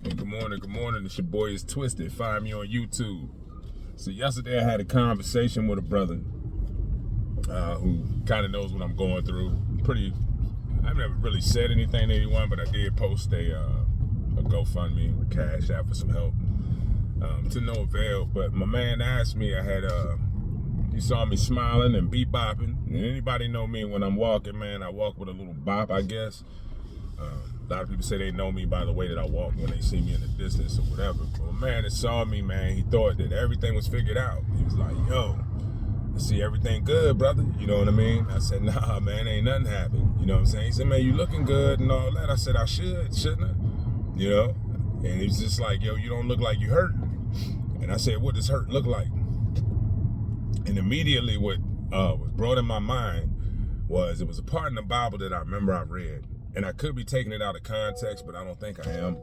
Hey, good morning. It's your boy is Twisted. Find me on YouTube. So yesterday I had a conversation with a brother who kind of knows what I'm going through. I've never really said anything to anyone, but I did post a GoFundMe with Cash App for some help to no avail. But my man asked me, he saw me smiling and beep-bopping. And anybody know me when I'm walking, man, I walk with a little bop, I guess. A lot of people say they know me by the way that I walk when they see me in the distance or whatever. But my man that saw me, man, he thought that everything was figured out. He was like, yo, I see everything good, brother. You know what I mean? I said, nah, man, ain't nothing happened. You know what I'm saying? He said, man, you looking good and all that. I said, I shouldn't I? You know? And he's just like, yo, you don't look like you hurt. And I said, what does hurt look like? And immediately what was brought in my mind it was a part in the Bible that I remember I read. And I could be taking it out of context, but I don't think I am.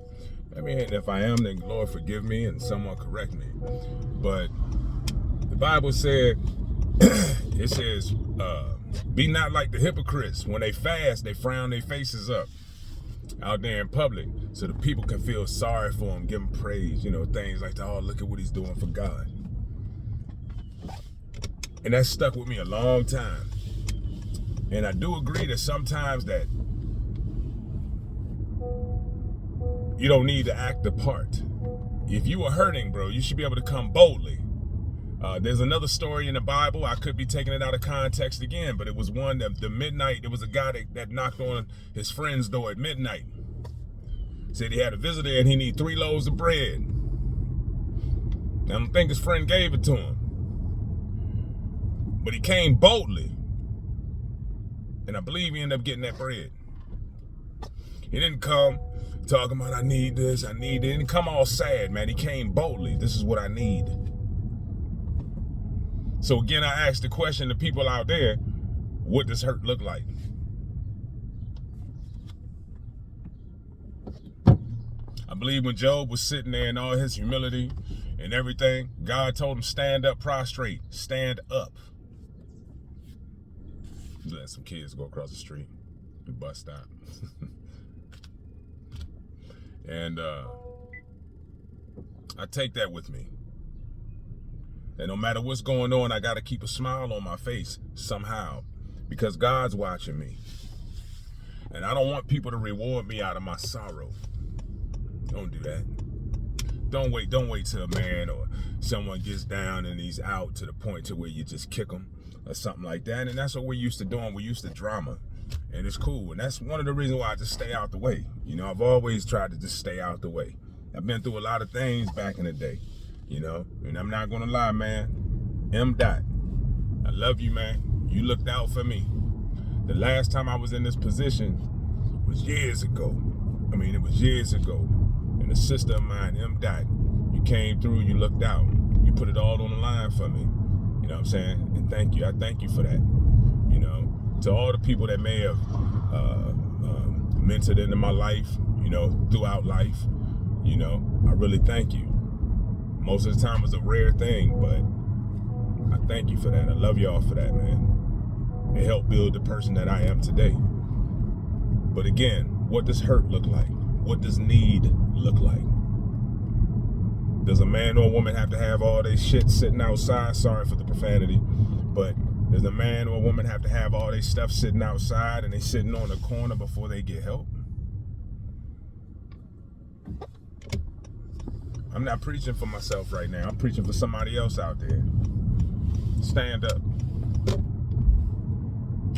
I mean, if I am, then Lord forgive me and someone correct me. But the Bible said, it says, be not like the hypocrites. When they fast, they frown their faces up out there in public so the people can feel sorry for them, give them praise, you know, things like that. Oh, look at what he's doing for God. And that stuck with me a long time. And I do agree that sometimes that you don't need to act the part. If you are hurting, bro, you should be able to come boldly. There's another story in the Bible. I could be taking it out of context again, but it was one that the midnight, there was a guy that knocked on his friend's door at midnight. Said he had a visitor and he need 3 loaves of bread. I don't think his friend gave it to him. But he came boldly. And I believe he ended up getting that bread. He didn't come talking about, I need this, I need it. He didn't come all sad, man. He came boldly. This is what I need. So again, I asked the question to people out there, what does hurt look like? I believe when Job was sitting there in all his humility and everything, God told him, stand up, prostrate, stand up. Let some kids go across the street, the bus stop. And I take that with me. And no matter what's going on, I got to keep a smile on my face somehow because God's watching me. And I don't want people to reward me out of my sorrow. Don't do that. Don't wait till a man or someone gets down and he's out to the point to where you just kick them or something like that. And that's what we're used to doing. We're used to drama. And it's cool. And that's one of the reasons why I just stay out the way. You know, I've always tried to just stay out the way. I've been through a lot of things back in the day, you know, and I'm not going to lie, man. M. Dot, I love you, man. You looked out for me. The last time I was in this position was years ago. I mean, it was years ago. And a sister of mine, M. Dot, you came through, you looked out. You put it all on the line for me. You know what I'm saying? And thank you. I thank you for that. You know, to all the people that may have mentored into my life, you know, throughout life, you know, I really thank you. Most of the time it's a rare thing, but I thank you for that. I love y'all for that, man. It helped build the person that I am today. But again, what does hurt look like? What does need look like? Does a man or a woman have to have all their shit sitting outside? Sorry for the profanity, but does a man or a woman have to have all their stuff sitting outside and they sitting on the corner before they get help? I'm not preaching for myself right now. I'm preaching for somebody else out there. Stand up.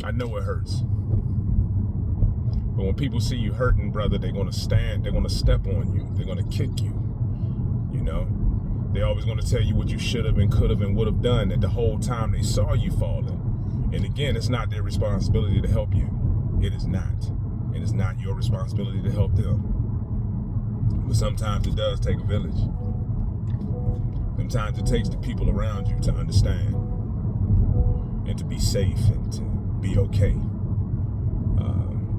I know it hurts. But when people see you hurting, brother, they're going to stand. They're going to step on you. They're going to kick you. You know? They're always going to tell you what you should have and could have and would have done that the whole time they saw you falling. And again, it's not their responsibility to help you. It is not. It is not your responsibility to help them. But sometimes it does take a village. Sometimes it takes the people around you to understand and to be safe and to be okay.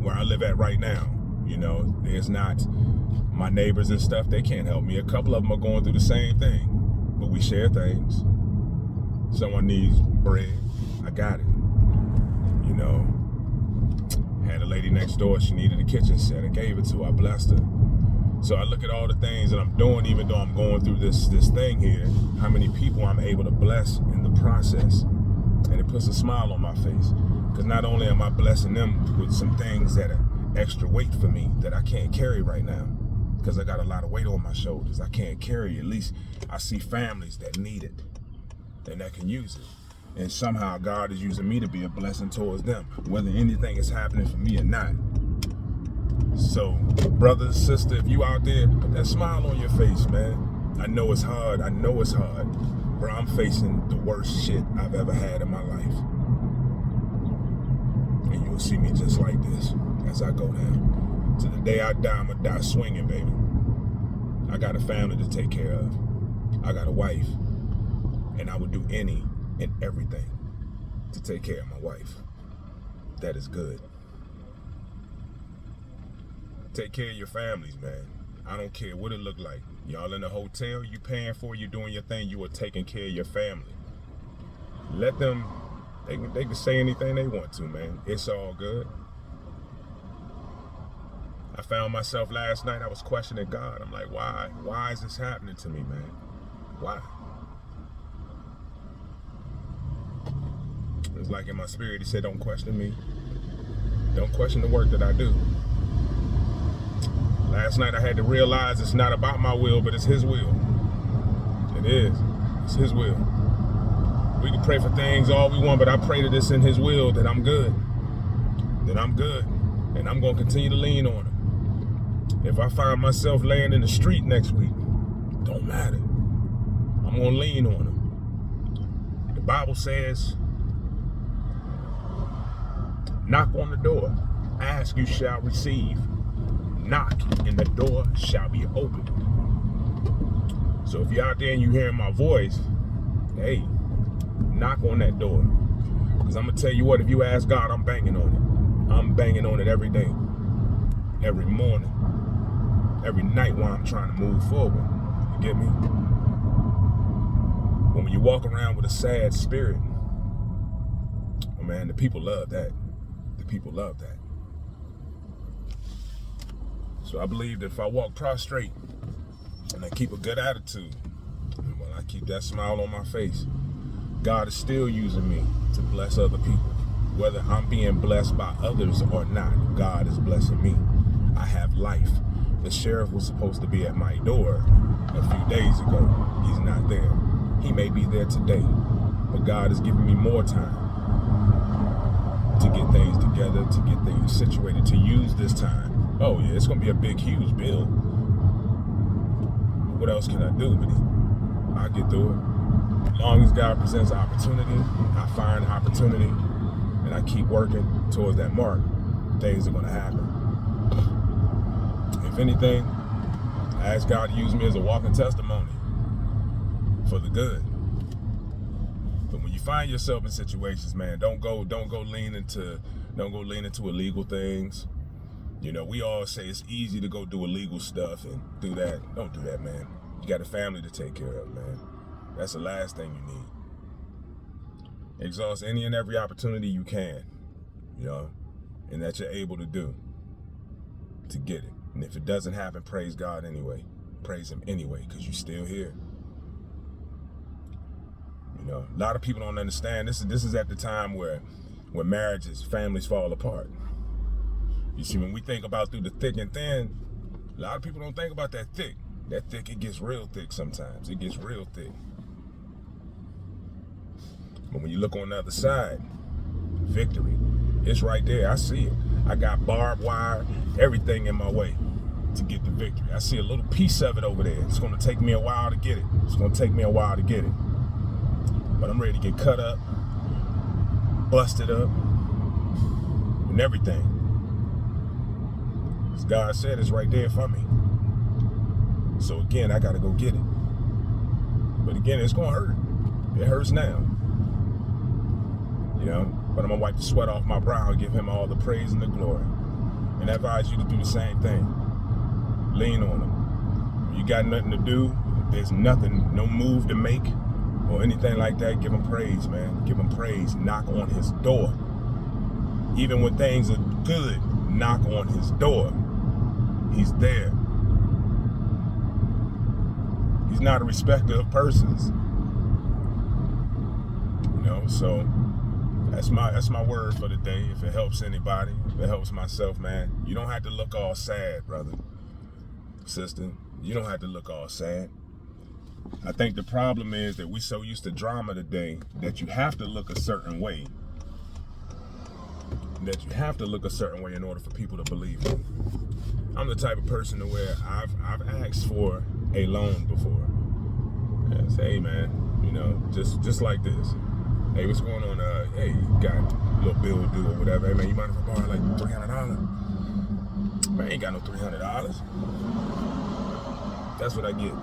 Where I live at right now, you know, there's not my neighbors and stuff, they can't help me. A couple of them are going through the same thing, but we share things. Someone needs bread, I got it. You know, had a lady next door, she needed a kitchen set. I gave it to her, I blessed her. So I look at all the things that I'm doing, even though I'm going through this thing here, how many people I'm able to bless in the process. And it puts a smile on my face. Because not only am I blessing them with some things that are extra weight for me that I can't carry right now, because I got a lot of weight on my shoulders. I can't carry it. At least I see families that need it and that can use it. And somehow God is using me to be a blessing towards them, whether anything is happening for me or not. So, brother, sister, if you out there, put that smile on your face, man. I know it's hard. I know it's hard. Bro, I'm facing the worst shit I've ever had in my life. And you'll see me just like this as I go down. To the day I die, I'm gonna die swinging, baby. I got a family to take care of. I got a wife. And I would do any and everything to take care of my wife. That is good. Take care of your families, man. I don't care what it look like. Y'all in a hotel, you paying for, you doing your thing, you are taking care of your family. Let them, they can say anything they want to, man. It's all good. I found myself last night, I was questioning God. I'm like, why? Why is this happening to me, man? Why? It was like in my spirit, he said, don't question me. Don't question the work that I do. Last night I had to realize it's not about my will, but it's his will. It is. It's his will. We can pray for things all we want, but I pray that it's in his will that I'm good. That I'm good. And I'm going to continue to lean on him. If I find myself laying in the street next week, don't matter. I'm going to lean on him. The Bible says, knock on the door. Ask, you shall receive. Knock and the door shall be opened. So if you're out there and you hearing my voice, hey, knock on that door. Because I'm going to tell you what, if you ask God, I'm banging on it. I'm banging on it every day, every morning, every night while I'm trying to move forward. You get me? When you walk around with a sad spirit, oh man, the people love that. The people love that. So I believe that if I walk prostrate and I keep a good attitude, and when I keep that smile on my face, God is still using me to bless other people. Whether I'm being blessed by others or not, God is blessing me. I have life. The sheriff was supposed to be at my door a few days ago. He's not there. He may be there today, but God is giving me more time to get things together, to get things situated, to use this time. Oh yeah, it's gonna be a big, huge bill. What else can I do? But I'll get through it. As long as God presents opportunity, I find opportunity, and I keep working towards that mark, things are gonna happen. If anything, I ask God to use me as a walking testimony for the good. But when you find yourself in situations, man, don't go lean into illegal things. You know, we all say it's easy to go do illegal stuff and do that. Don't do that, man. You got a family to take care of, man. That's the last thing you need. Exhaust any and every opportunity you can, you know, and that you're able to do to get it. And if it doesn't happen, praise God anyway. Praise him anyway, because you're still here. You know, a lot of people don't understand. This is at the time where marriages, families fall apart. You see, when we think about through the thick and thin, a lot of people don't think about that thick. That thick, it gets real thick sometimes. It gets real thick. But when you look on the other side, victory, it's right there. I see it. I got barbed wire, everything in my way to get the victory. I see a little piece of it over there. It's going to take me a while to get it. It's going to take me a while to get it. But I'm ready to get cut up, busted up, and everything. As God said, it's right there for me. So again, I got to go get it. But again, it's going to hurt. It hurts now. You know, but I'm going to wipe the sweat off my brow and give him all the praise and the glory. And I advise you to do the same thing. Lean on him. When you got nothing to do, if there's nothing, no move to make or anything like that, give him praise, man. Give him praise. Knock on his door. Even when things are good, knock on his door. He's there. not a respecter of persons. You know, so that's my word for the day. If it helps anybody, if it helps myself, man, you don't have to look all sad, brother, sister. You don't have to look all sad. I think the problem is that we're so used to drama today that you have to look a certain way. That you have to look a certain way in order for people to believe you. I'm the type of person to where I've asked for a loan before. Yes, hey man, you know, just like this. Hey, what's going on? Hey, you got a little bill due or whatever. Hey man, you mind if I borrow like $300? Man, I ain't got no $300. That's what I get.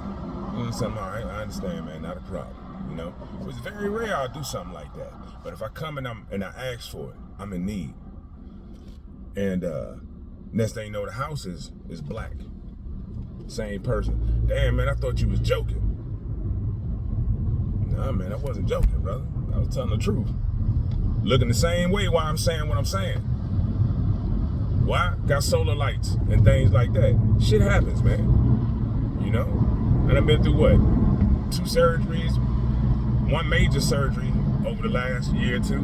Something, all right, I understand, man, not a problem. You know, it's very rare I'll do something like that. But if I come and I ask for it, I'm in need. And next thing you know, the house is black. Same person. Damn, man, I thought you was joking. Nah, man, I wasn't joking, brother. I was telling the truth. Looking the same way while I'm saying what I'm saying. Why? Got solar lights and things like that. Shit happens, man. You know? And I've been through what? 2 surgeries, 1 major surgery over the last year or 2.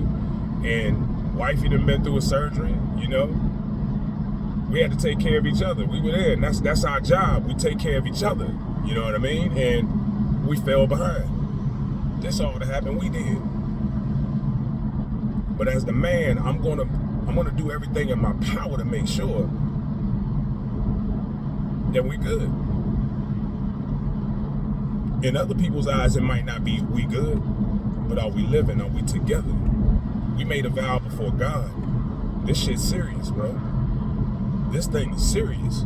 And wifey done been through a surgery, you know? We had to take care of each other. We were there, and that's our job. We take care of each other, you know what I mean? And we fell behind. That's all that happened, we did. But as the man, I'm gonna do everything in my power to make sure that we good. In other people's eyes, it might not be we good, but are we living? Are we together? We made a vow before God. This shit's serious, bro. This thing is serious.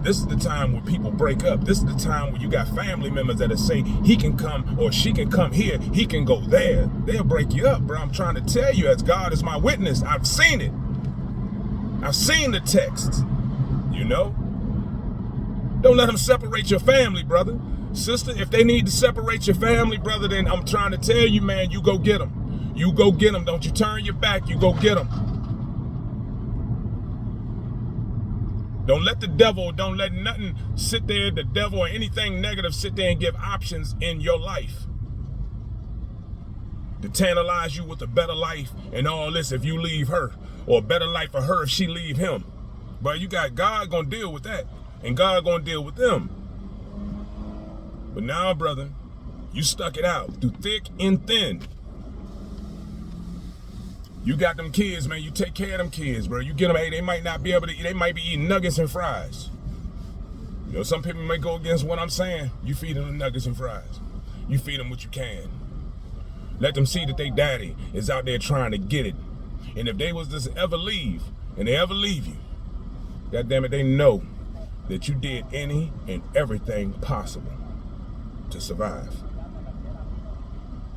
This is the time where people break up. This is the time where you got family members that are saying he can come or she can come here, he can go there. They'll break you up, bro. I'm trying to tell you, as God is my witness, I've seen it. I've seen the texts, you know? Don't let them separate your family, brother. Sister, if they need to separate your family, brother, then I'm trying to tell you, man, you go get them. You go get them. Don't you turn your back. You go get them. Don't let the devil, don't let nothing sit there, the devil or anything negative sit there and give options in your life to tantalize you with a better life and all this if you leave her, or a better life for her if she leave him. But you got God gonna deal with that, and God gonna deal with them. But now, brother, you stuck it out through thick and thin. You got them kids, man. You take care of them kids, bro. You get them, hey, they might not be able to eat. They might be eating nuggets and fries. You know, some people may go against what I'm saying. You feed them the nuggets and fries. You feed them what you can. Let them see that they daddy is out there trying to get it. And if they was to ever leave, and they ever leave you, God damn it, they know that you did any and everything possible to survive.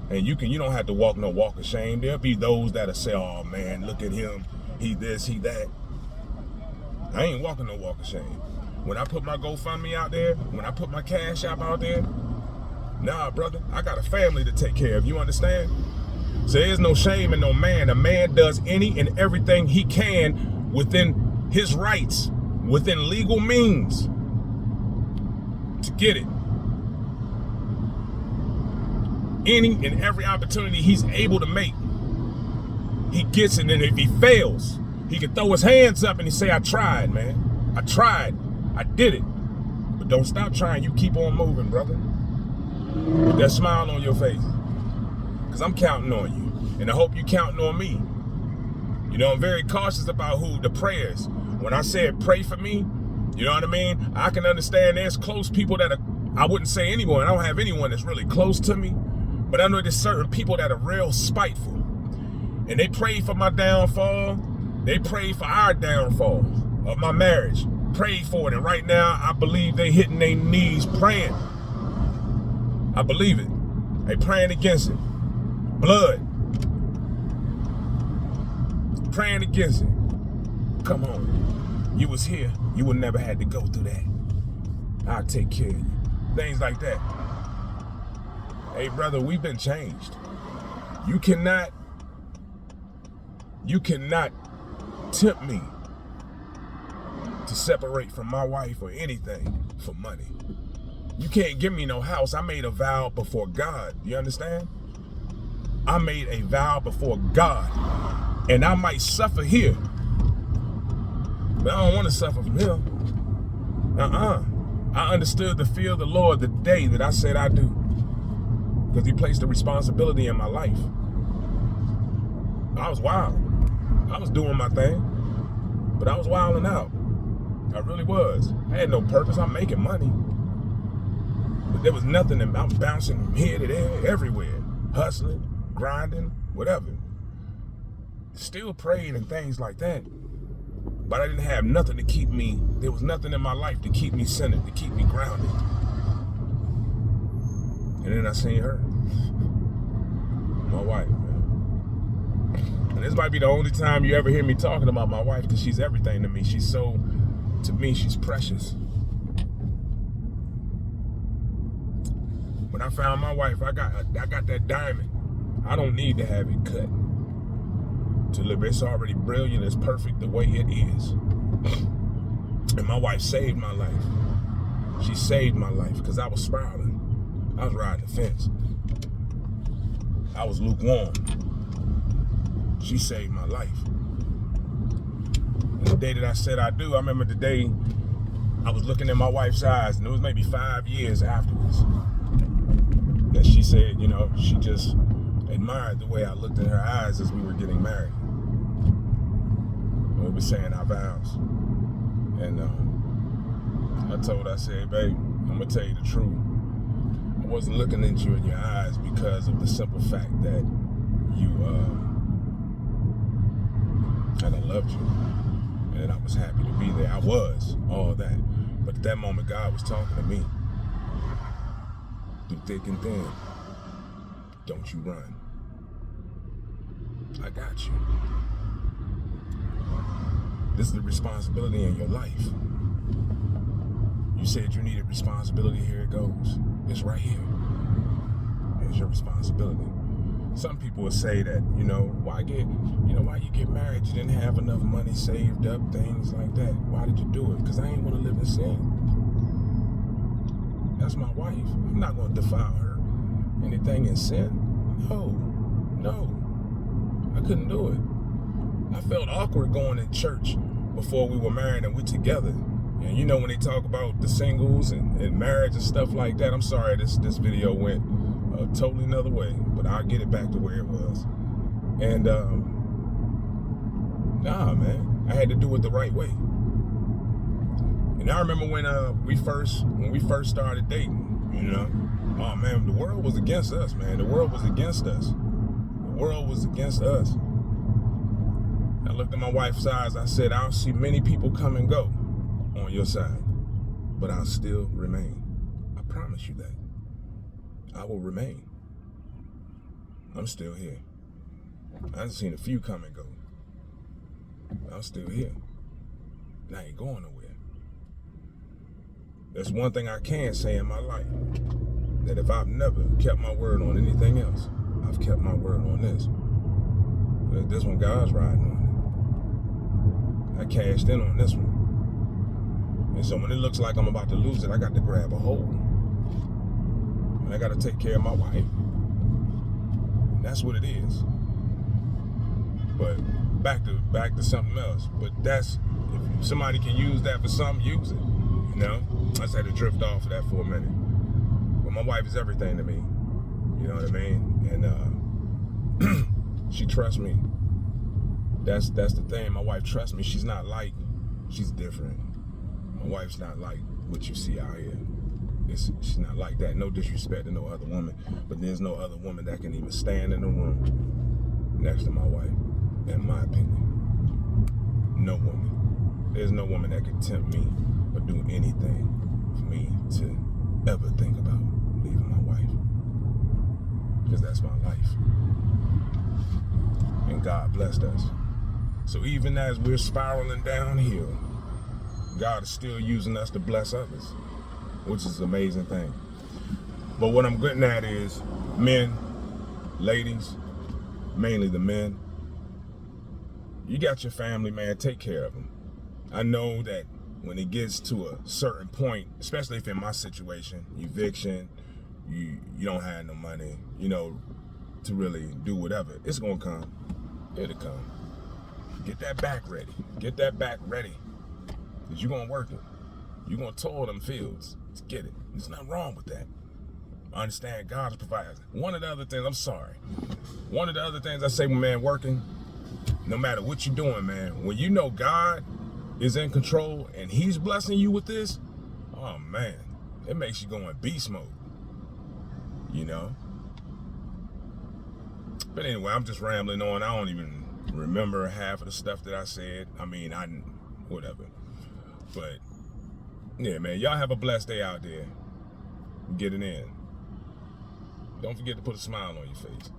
And you don't have to walk no walk of shame. There'll be those that'll say, oh man, look at him, he this, he that. I ain't walking no walk of shame. When I put my GoFundMe out there, when I put my Cash App out there, nah, brother, I got a family to take care of, you understand? So there's no shame in no man. A man does any and everything he can within his rights, within legal means, to get it. Any and every opportunity he's able to make, he gets it. And if he fails, he can throw his hands up and he say, I tried, man. I tried. I did it. But don't stop trying. You keep on moving, brother. With that smile on your face. Because I'm counting on you. And I hope you counting on me. You know, I'm very cautious about the prayers. When I said pray for me, you know what I mean? I can understand there's close people that I wouldn't say anyone. I don't have anyone that's really close to me. But I know there's certain people that are real spiteful. And they prayed for my downfall. They prayed for our downfall of my marriage. Prayed for it. And right now, I believe they hitting their knees praying. I believe it. They praying against it. Blood. Praying against it. Come on. You was here. You would never had to go through that. I'll take care of you. Things like that. Hey, brother, we've been changed. You cannot tempt me to separate from my wife or anything for money. You can't give me no house. I made a vow before God. You understand? I made a vow before God. And I might suffer here. But I don't want to suffer from here. I understood the fear of the Lord the day that I said I do. Because he placed a responsibility in my life. I was wild. I was doing my thing. But I was wilding out. I really was. I had no purpose. I'm making money. But there was nothing. I'm bouncing from here to there, everywhere. Hustling, grinding, whatever. Still praying and things like that. But I didn't have nothing to keep me. There was nothing in my life to keep me centered, to keep me grounded. And then I seen her. My wife, man. And this might be the only time you ever hear me talking about my wife, because she's everything to me. To me, she's precious. When I found my wife, I got that diamond. I don't need to have it cut to live. It's already brilliant. It's perfect the way it is. And my wife saved my life. She saved my life because I was spiraling. I was riding the fence. I was lukewarm. She saved my life. And the day that I said I do, I remember the day I was looking in my wife's eyes, and it was maybe 5 years afterwards that she said, you know, she just admired the way I looked in her eyes as we were getting married. And we were saying our vows. And I told her, I said, babe, I'm going to tell you the truth. I wasn't looking at you in your eyes because of the simple fact that you, that I loved you. And I was happy to be there. I was, all that. But at that moment, God was talking to me. Through thick and thin. Don't you run. I got you. This is the responsibility in your life. You said you needed responsibility, here it goes. It's right here. Here's your responsibility. Some people would say that, why you get married? You didn't have enough money saved up, things like that. Why did you do it? Because I ain't want to live in sin. That's my wife. I'm not going to defile her. Anything in sin? No. I couldn't do it. I felt awkward going to church before we were married and we together. And when they talk about the singles and marriage and stuff like that, I'm sorry this video went totally another way, but I'll get it back to where it was. And nah, man, I had to do it the right way. And I remember when we first started dating, oh man, the world was against us, man. The world was against us. The world was against us. I looked at my wife's eyes. I said, I'll see many people come and go on your side, but I'll still remain. I promise you that. I will remain. I'm still here. I've seen a few come and go. I'm still here. And I ain't going nowhere. There's one thing I can say in my life, that if I've never kept my word on anything else, I've kept my word on this. But this one, God's riding on it. I cashed in on this one. And so when it looks like I'm about to lose it, I got to grab a hold. And I got to take care of my wife. And that's what it is. But back to something else. But if somebody can use that for something, use it. I just had to drift off of that for a minute. But my wife is everything to me. You know what I mean? And she trusts me. That's the thing. My wife trusts me. She's different. My wife's not like what you see out here. She's not like that. No disrespect to no other woman, but there's no other woman that can even stand in the room next to my wife, in my opinion. No woman. There's no woman that can tempt me or do anything for me to ever think about leaving my wife, because that's my life. And God blessed us. So even as we're spiraling downhill, God is still using us to bless others, which is an amazing thing. But what I'm getting at is, men, ladies, mainly the men, you got your family, man, take care of them. I know that when it gets to a certain point, especially if in my situation, eviction, you don't have no money, you know, to really do whatever, it's gonna come. It'll come. Get that back ready. Get that back ready. Because you're gonna work it. You're gonna toil them fields to get it. There's nothing wrong with that. I understand God's provider. One of the other things I say when man working, no matter what you're doing, man, when you know God is in control and he's blessing you with this, oh man, it makes you go in beast mode, you know? But anyway, I'm just rambling on. I don't even remember half of the stuff that I said. I mean, whatever. But yeah, man, y'all have a blessed day out there. Get it in. Don't forget to put a smile on your face.